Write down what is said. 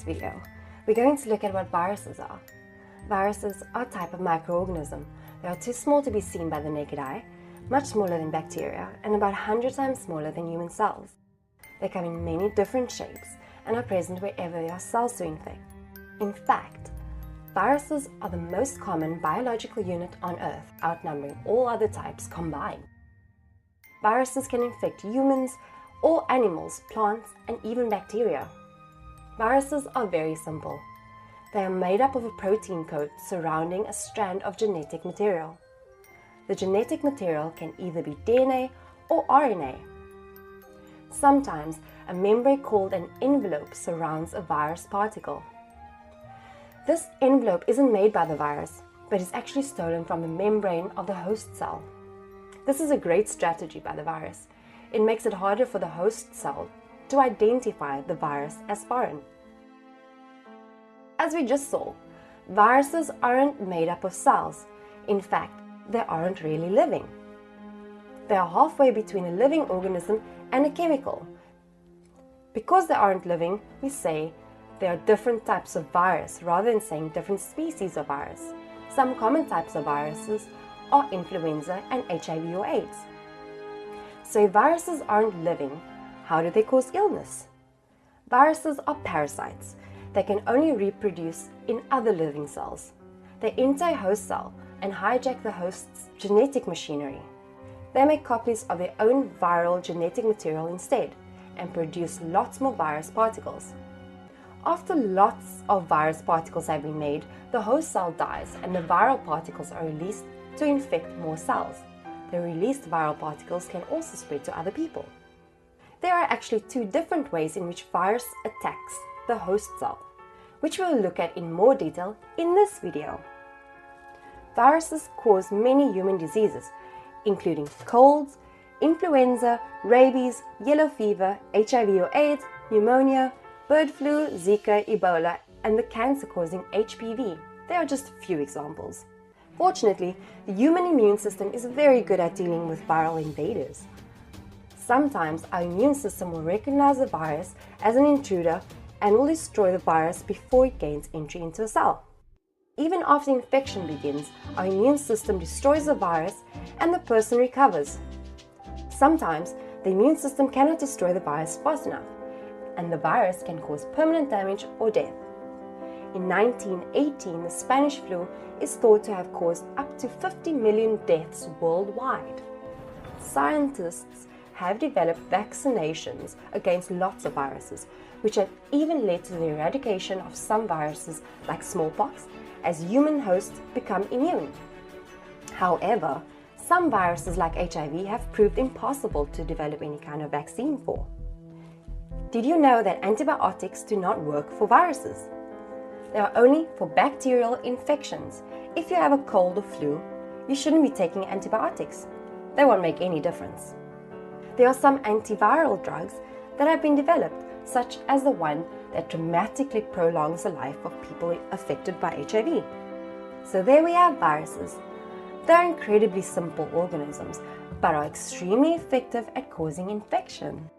video, we're going to look at what viruses are. Viruses are a type of microorganism. They are too small to be seen by the naked eye, much smaller than bacteria, and about 100 times smaller than human cells. They come in many different shapes and are present wherever there are cells to infect. In fact, viruses are the most common biological unit on Earth, outnumbering all other types combined. Viruses can infect humans, all animals, plants, and even bacteria. Viruses are very simple. They are made up of a protein coat surrounding a strand of genetic material. The genetic material can either be DNA or RNA. Sometimes a membrane called an envelope surrounds a virus particle. This envelope isn't made by the virus, but is actually stolen from the membrane of the host cell. This is a great strategy by the virus. It makes it harder for the host cell to identify the virus as foreign. As we just saw, viruses aren't made up of cells. In fact, they aren't really living. They are halfway between a living organism and a chemical. Because they aren't living, we say there are different types of virus rather than saying different species of virus. Some common types of viruses are influenza and HIV or AIDS. So if viruses aren't living, how do they cause illness? Viruses are parasites. They can only reproduce in other living cells. They enter a host cell and hijack the host's genetic machinery. They make copies of their own viral genetic material instead and produce lots more virus particles. After lots of virus particles have been made, the host cell dies and the viral particles are released to infect more cells. The released viral particles can also spread to other people. There are actually two different ways in which virus attacks the host cell, which we'll look at in more detail in this video. Viruses cause many human diseases, including colds, influenza, rabies, yellow fever, HIV or AIDS, pneumonia, bird flu, Zika, Ebola, and the cancer-causing HPV. They are just a few examples. Fortunately, the human immune system is very good at dealing with viral invaders. Sometimes our immune system will recognize the virus as an intruder and will destroy the virus before it gains entry into a cell. Even after infection begins, our immune system destroys the virus and the person recovers. Sometimes the immune system cannot destroy the virus fast enough, and the virus can cause permanent damage or death. In 1918, the Spanish flu is thought to have caused up to 50 million deaths worldwide. Scientists have developed vaccinations against lots of viruses, which have even led to the eradication of some viruses like smallpox as human hosts become immune. However, some viruses like HIV have proved impossible to develop any kind of vaccine for. Did you know that antibiotics do not work for viruses? They are only for bacterial infections. If you have a cold or flu, you shouldn't be taking antibiotics. They won't make any difference. There are some antiviral drugs that have been developed, such as the one that dramatically prolongs the life of people affected by HIV. So there we have viruses. They're incredibly simple organisms, but are extremely effective at causing infection.